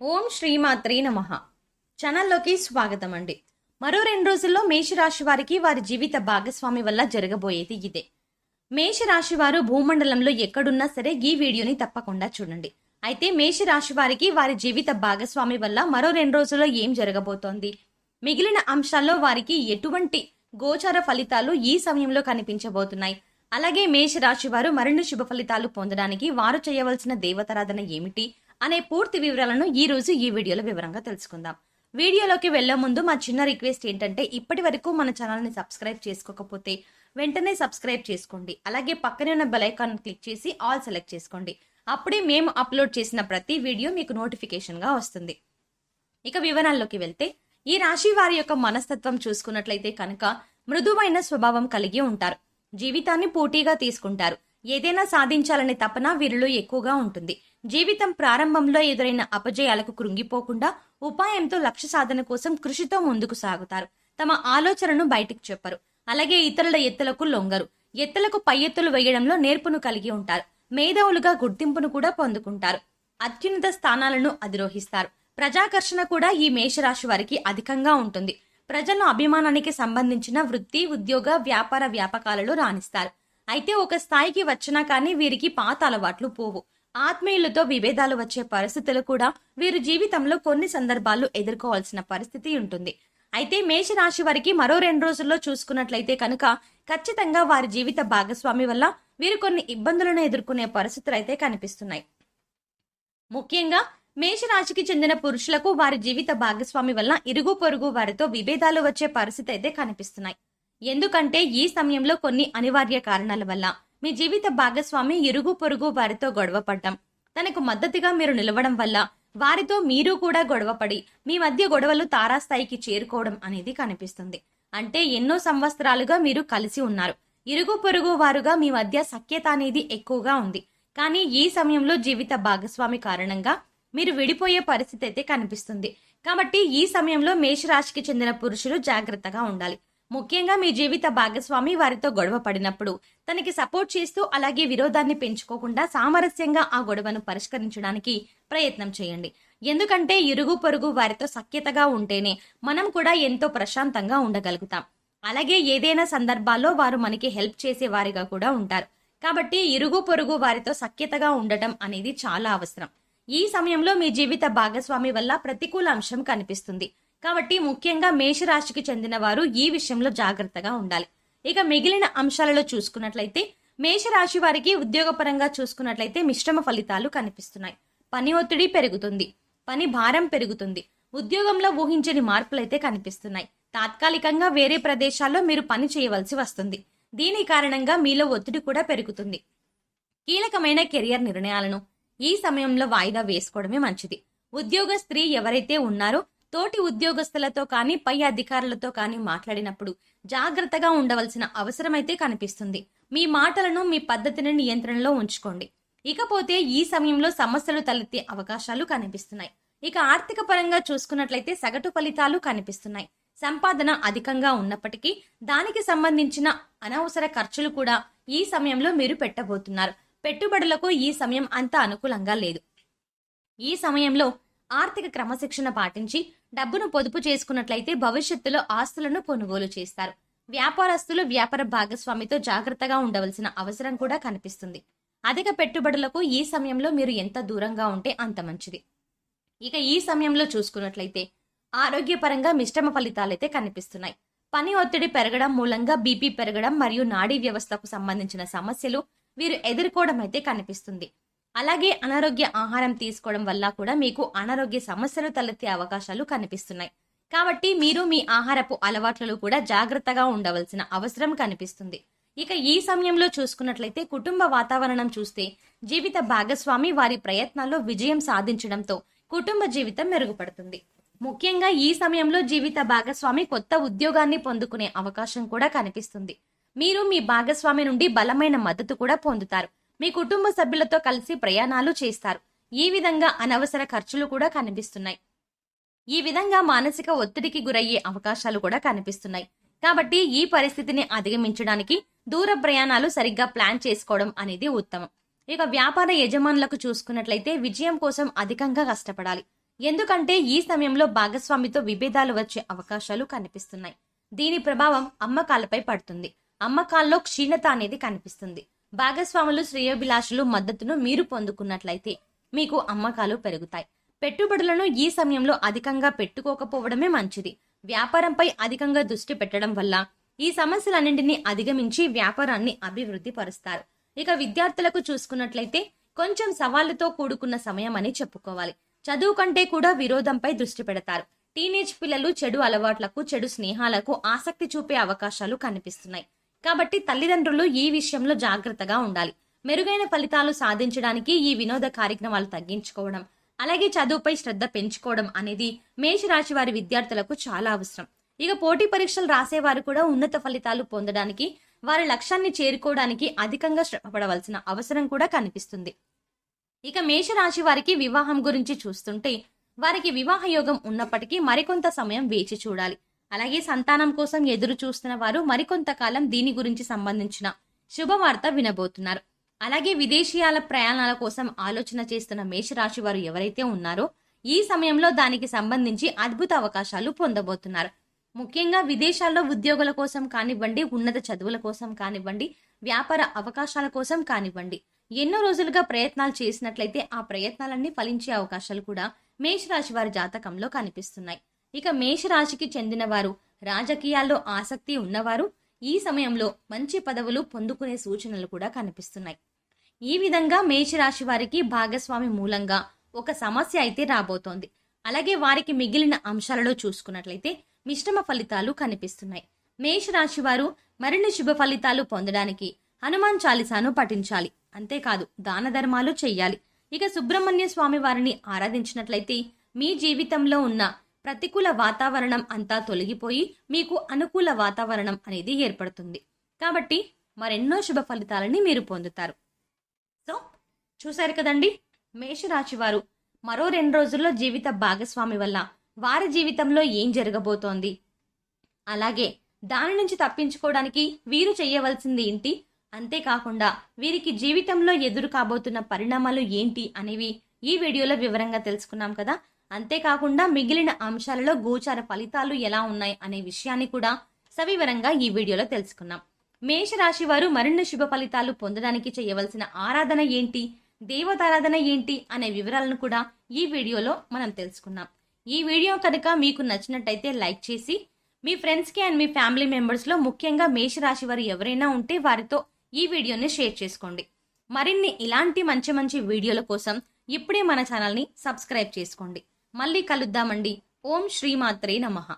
ఓం శ్రీమాత్రే నమః. ఛానల్లోకి స్వాగతం అండి. మరో 2 రోజుల్లో మేషరాశి వారికి వారి జీవిత భాగస్వామి వల్ల జరగబోయేది ఇదే. మేషరాశి వారు భూమండలంలో ఎక్కడున్నా సరే ఈ వీడియోని తప్పకుండా చూడండి. అయితే మేషరాశి వారికి వారి జీవిత భాగస్వామి వల్ల మరో 2 రోజుల్లో ఏం జరగబోతోంది, మిగిలిన అంశాల్లో వారికి ఎటువంటి గోచార ఫలితాలు ఈ సమయంలో కనిపించబోతున్నాయి, అలాగే మేషరాశి వారు మరిన్ని శుభ ఫలితాలు పొందడానికి వారు చేయవలసిన దేవతారాధన ఏమిటి అనే పూర్తి వివరాలను ఈ రోజు ఈ వీడియోలో వివరంగా తెలుసుకుందాం. వీడియోలోకి వెళ్లే ముందు మా చిన్న రిక్వెస్ట్ ఏంటంటే, ఇప్పటి వరకు మన ఛానల్ని సబ్స్క్రైబ్ చేసుకోకపోతే వెంటనే సబ్స్క్రైబ్ చేసుకోండి. అలాగే పక్కనే ఉన్న బెల్ ఐకాన్ క్లిక్ చేసి ఆల్ సెలెక్ట్ చేసుకోండి. అప్పుడే మేము అప్లోడ్ చేసిన ప్రతి వీడియో మీకు నోటిఫికేషన్ గా వస్తుంది. ఇక వివరాల్లోకి వెళ్తే, ఈ రాశి వారి యొక్క మనస్తత్వం చూసుకున్నట్లయితే కనుక మృదువైన స్వభావం కలిగి ఉంటారు. జీవితాన్ని పోటీగా తీసుకుంటారు. ఏదైనా సాధించాలనే తపన వీరిలో ఎక్కువగా ఉంటుంది. జీవితం ప్రారంభంలో ఎదురైన అపజయాలకు కృంగిపోకుండా ఉపాయంతో లక్ష్య సాధన కోసం కృషితో ముందుకు సాగుతారు. తమ ఆలోచనను బయటికి చెప్పరు. అలాగే ఇతరుల ఎత్తులకు లొంగరు. ఎత్తులకు పై ఎత్తులు వేయడంలో నేర్పును కలిగి ఉంటారు. మేధావులుగా గుర్తింపును కూడా పొందుకుంటారు. అత్యున్నత స్థానాలను అధిరోహిస్తారు. ప్రజాకర్షణ కూడా ఈ మేషరాశి వారికి అధికంగా ఉంటుంది. ప్రజల అభిమానానికి సంబంధించిన వృత్తి, ఉద్యోగ, వ్యాపార వ్యాపకాలలో రాణిస్తారు. అయితే ఒక స్థాయికి వచ్చినా కానీ వీరికి పాత అలవాట్లు పోవు. ఆత్మీయులతో విభేదాలు వచ్చే పరిస్థితులు కూడా వీరి జీవితంలో కొన్ని సందర్భాల్లో ఎదుర్కోవాల్సిన పరిస్థితి ఉంటుంది. అయితే మేషరాశి వారికి మరో 2 రోజుల్లో చూసుకున్నట్లయితే కనుక ఖచ్చితంగా వారి జీవిత భాగస్వామి వల్ల వీరు కొన్ని ఇబ్బందులను ఎదుర్కొనే పరిస్థితులు అయితే కనిపిస్తున్నాయి. ముఖ్యంగా మేషరాశికి చెందిన పురుషులకు వారి జీవిత భాగస్వామి వల్ల ఇరుగు పొరుగు వారితో విభేదాలు వచ్చే పరిస్థితి అయితే కనిపిస్తున్నాయి. ఎందుకంటే ఈ సమయంలో కొన్ని అనివార్య కారణాల వల్ల మీ జీవిత భాగస్వామి ఇరుగు పొరుగు వారితో గొడవపడటం, తనకు మద్దతుగా మీరు నిలవడం వల్ల వారితో మీరు కూడా గొడవపడి మీ మధ్య గొడవలు తారాస్థాయికి చేరుకోవడం అనేది కనిపిస్తుంది. అంటే ఎన్నో సంవత్సరాలుగా మీరు కలిసి ఉన్నారు. ఇరుగు పొరుగు వారుగా మీ మధ్య సఖ్యత అనేది ఎక్కువగా ఉంది. కానీ ఈ సమయంలో జీవిత భాగస్వామి కారణంగా మీరు విడిపోయే పరిస్థితి అయితే కనిపిస్తుంది. కాబట్టి ఈ సమయంలో మేషరాశికి చెందిన పురుషులు జాగ్రత్తగా ఉండాలి. ముఖ్యంగా మీ జీవిత భాగస్వామి వారితో గొడవ పడినప్పుడు తనకి సపోర్ట్ చేస్తూ అలాగే విరోధాన్ని పెంచుకోకుండా సామరస్యంగా ఆ గొడవను పరిష్కరించడానికి ప్రయత్నం చేయండి. ఎందుకంటే ఇరుగు పొరుగు వారితో సఖ్యతగా ఉంటేనే మనం కూడా ఎంతో ప్రశాంతంగా ఉండగలుగుతాం. అలాగే ఏదైనా సందర్భాల్లో వారు మనకి హెల్ప్ చేసే వారిగా కూడా ఉంటారు. కాబట్టి ఇరుగు పొరుగు వారితో సఖ్యతగా ఉండటం అనేది చాలా అవసరం. ఈ సమయంలో మీ జీవిత భాగస్వామి వల్ల ప్రతికూల అంశం కనిపిస్తుంది. కాబట్టి ముఖ్యంగా మేషరాశికి చెందిన వారు ఈ విషయంలో జాగ్రత్తగా ఉండాలి. ఇక మిగిలిన అంశాలలో చూసుకున్నట్లయితే మేషరాశి వారికి ఉద్యోగపరంగా చూసుకున్నట్లయితే మిశ్రమ ఫలితాలు కనిపిస్తున్నాయి. పని ఒత్తిడి పెరుగుతుంది. పని భారం పెరుగుతుంది. ఉద్యోగంలో ఊహించని మార్పులైతే కనిపిస్తున్నాయి. తాత్కాలికంగా వేరే ప్రదేశాల్లో మీరు పని చేయవలసి వస్తుంది. దీని కారణంగా మీలో ఒత్తిడి కూడా పెరుగుతుంది. కీలకమైన కెరియర్ నిర్ణయాలను ఈ సమయంలో వాయిదా వేసుకోవడమే మంచిది. ఉద్యోగ స్త్రీ ఎవరైతే ఉన్నారో తోటి ఉద్యోగస్తులతో కానీ పై అధికారులతో కానీ మాట్లాడినప్పుడు జాగ్రత్తగా ఉండవలసిన అవసరమైతే కనిపిస్తుంది. మీ మాటలను, మీ పద్ధతిని నియంత్రణలో ఉంచుకోండి. ఇకపోతే ఈ సమయంలో సమస్యలు తలెత్తే అవకాశాలు కనిపిస్తున్నాయి. ఇక ఆర్థిక పరంగా చూసుకున్నట్లయితే సగటు ఫలితాలు కనిపిస్తున్నాయి. సంపాదన అధికంగా ఉన్నప్పటికీ దానికి సంబంధించిన అనవసర ఖర్చులు కూడా ఈ సమయంలో మీరు పెట్టబోతున్నారు. పెట్టుబడులకు ఈ సమయం అంత అనుకూలంగా లేదు. ఈ సమయంలో ఆర్థిక క్రమశిక్షణ పాటించి డబ్బును పొదుపు చేసుకున్నట్లయితే భవిష్యత్తులో ఆస్తులను కొనుగోలు చేస్తారు. వ్యాపారస్తులు వ్యాపార భాగస్వామితో జాగ్రత్తగా ఉండవలసిన అవసరం కూడా కనిపిస్తుంది. అధిక పెట్టుబడులకు ఈ సమయంలో మీరు ఎంత దూరంగా ఉంటే అంత మంచిది. ఇక ఈ సమయంలో చూసుకున్నట్లయితే ఆరోగ్యపరంగా మిశ్రమ ఫలితాలైతే కనిపిస్తున్నాయి. పని ఒత్తిడి పెరగడం మూలంగా బీపీ పెరగడం మరియు నాడీ వ్యవస్థకు సంబంధించిన సమస్యలు వీరు ఎదుర్కోవడం అయితే కనిపిస్తుంది. అలాగే అనారోగ్య ఆహారం తీసుకోవడం వల్ల కూడా మీకు అనారోగ్య సమస్యలు తలెత్తే అవకాశాలు కనిపిస్తున్నాయి. కాబట్టి మీరు మీ ఆహారపు అలవాట్లలో కూడా జాగ్రత్తగా ఉండవలసిన అవసరం కనిపిస్తుంది. ఇక ఈ సమయంలో చూసుకున్నట్లయితే కుటుంబ వాతావరణం చూస్తే జీవిత భాగస్వామి వారి ప్రయత్నాల్లో విజయం సాధించడంతో కుటుంబ జీవితం మెరుగుపడుతుంది. ముఖ్యంగా ఈ సమయంలో జీవిత భాగస్వామి కొత్త ఉద్యోగాన్ని పొందుకునే అవకాశం కూడా కనిపిస్తుంది. మీరు మీ భాగస్వామి నుండి బలమైన మద్దతు కూడా పొందుతారు. మీ కుటుంబ సభ్యులతో కలిసి ప్రయాణాలు చేస్తారు. ఈ విధంగా అనవసర ఖర్చులు కూడా కనిపిస్తున్నాయి. ఈ విధంగా మానసిక ఒత్తిడికి గురయ్యే అవకాశాలు కూడా కనిపిస్తున్నాయి. కాబట్టి ఈ పరిస్థితిని అధిగమించడానికి దూర ప్రయాణాలు సరిగ్గా ప్లాన్ చేసుకోవడం అనేది ఉత్తమం. ఇక వ్యాపార యజమానులకు చూసుకున్నట్లయితే విజయం కోసం అధికంగా కష్టపడాలి. ఎందుకంటే ఈ సమయంలో భాగస్వామితో విభేదాలు వచ్చే అవకాశాలు కనిపిస్తున్నాయి. దీని ప్రభావం అమ్మకాలపై పడుతుంది. అమ్మకాల్లో క్షీణత అనేది కనిపిస్తుంది. భాగస్వాములు శ్రేయోభిలాషులు మద్దతును మీరు పొందుకున్నట్లయితే మీకు అమ్మకాలు పెరుగుతాయి. పెట్టుబడులను ఈ సమయంలో అధికంగా పెట్టుకోకపోవడమే మంచిది. వ్యాపారంపై అధికంగా దృష్టి పెట్టడం వల్ల ఈ సమస్యలన్నింటినీ అధిగమించి వ్యాపారాన్ని అభివృద్ధి పరుస్తారు. ఇక విద్యార్థులకు చూసుకున్నట్లయితే కొంచెం సవాళ్లతో కూడుకున్న సమయం అని చెప్పుకోవాలి. చదువు కంటే కూడా విరోధంపై దృష్టి పెడతారు. టీనేజ్ పిల్లలు చెడు అలవాట్లకు, చెడు స్నేహాలకు ఆసక్తి చూపే అవకాశాలు కనిపిస్తున్నాయి. కాబట్టి తల్లిదండ్రులు ఈ విషయంలో జాగ్రత్తగా ఉండాలి. మెరుగైన ఫలితాలు సాధించడానికి ఈ వినోద కార్యక్రమాలు తగ్గించుకోవడం, అలాగే చదువుపై శ్రద్ధ పెంచుకోవడం అనేది మేషరాశి వారి విద్యార్థులకు చాలా అవసరం. ఇక పోటీ పరీక్షలు రాసేవారు కూడా ఉన్నత ఫలితాలు పొందడానికి, వారి లక్ష్యాన్ని చేరుకోవడానికి అధికంగా శ్రమపడవలసిన అవసరం కూడా కనిపిస్తుంది. ఇక మేషరాశి వారికి వివాహం గురించి చూస్తుంటే వారికి వివాహ యోగం ఉన్నప్పటికీ మరికొంత సమయం వేచి చూడాలి. అలాగే సంతానం కోసం ఎదురు చూస్తున్న వారు మరికొంతకాలం దీని గురించి సంబంధించిన శుభవార్త వినబోతున్నారు. అలాగే విదేశీయాల ప్రయాణాల కోసం ఆలోచన చేస్తున్న మేషరాశి వారు ఎవరైతే ఉన్నారో ఈ సమయంలో దానికి సంబంధించి అద్భుత అవకాశాలు పొందబోతున్నారు. ముఖ్యంగా విదేశాల్లో ఉద్యోగుల కోసం కానివ్వండి, ఉన్నత చదువుల కోసం కానివ్వండి, వ్యాపార అవకాశాల కోసం కానివ్వండి, ఎన్నో రోజులుగా ప్రయత్నాలు చేసినట్లయితే ఆ ప్రయత్నాలన్నీ ఫలించే అవకాశాలు కూడా మేషరాశి వారి జాతకంలో కనిపిస్తున్నాయి. ఇక మేషరాశికి చెందిన వారు, రాజకీయాల్లో ఆసక్తి ఉన్నవారు ఈ సమయంలో మంచి పదవులు పొందుకునే సూచనలు కూడా కనిపిస్తున్నాయి. ఈ విధంగా మేషరాశి వారికి భాగస్వామి మూలంగా ఒక సమస్య అయితే రాబోతోంది. అలాగే వారికి మిగిలిన అంశాలలో చూసుకున్నట్లయితే మిశ్రమ ఫలితాలు కనిపిస్తున్నాయి. మేషరాశి వారు మరిన్ని శుభ ఫలితాలు పొందడానికి హనుమాన్ చాలీసాను పఠించాలి. అంతేకాదు దాన ధర్మాలు చెయ్యాలి. ఇక సుబ్రహ్మణ్య స్వామి వారిని ఆరాధించినట్లయితే మీ జీవితంలో ఉన్న ప్రతికూల వాతావరణం అంతా తొలగిపోయి మీకు అనుకూల వాతావరణం అనేది ఏర్పడుతుంది. కాబట్టి మరెన్నో శుభ ఫలితాలని మీరు పొందుతారు. సో చూశారు కదండి, మేషరాశి వారు మరో 2 రోజుల్లో జీవిత భాగస్వామి వల్ల వారి జీవితంలో ఏం జరగబోతోంది, అలాగే దాని నుంచి తప్పించుకోవడానికి వీరు చేయవలసింది ఏంటి, అంతేకాకుండా వీరికి జీవితంలో ఎదురు కాబోతున్న పరిణామాలు ఏంటి అనేవి ఈ వీడియోలో వివరంగా తెలుసుకున్నాం కదా. అంతేకాకుండా మిగిలిన అంశాలలో గోచార ఫలితాలు ఎలా ఉన్నాయి అనే విషయాన్ని కూడా సవివరంగా ఈ వీడియోలో తెలుసుకున్నాం. మేషరాశి వారు మరిన్ని శుభ ఫలితాలు పొందడానికి చేయవలసిన ఆరాధన ఏంటి, దేవతారాధన ఏంటి అనే వివరాలను కూడా ఈ వీడియోలో మనం తెలుసుకున్నాం. ఈ వీడియో కనుక మీకు నచ్చినట్టయితే లైక్ చేసి మీ ఫ్రెండ్స్కి అండ్ మీ ఫ్యామిలీ మెంబర్స్లో ముఖ్యంగా మేషరాశి వారు ఎవరైనా ఉంటే వారితో ఈ వీడియోని షేర్ చేసుకోండి. మరిన్ని ఇలాంటి మంచి మంచి వీడియోల కోసం ఇప్పుడే మన ఛానల్ని సబ్స్క్రైబ్ చేసుకోండి. మళ్ళీ కలుద్దామండి. ఓం శ్రీమాత్రే నమః.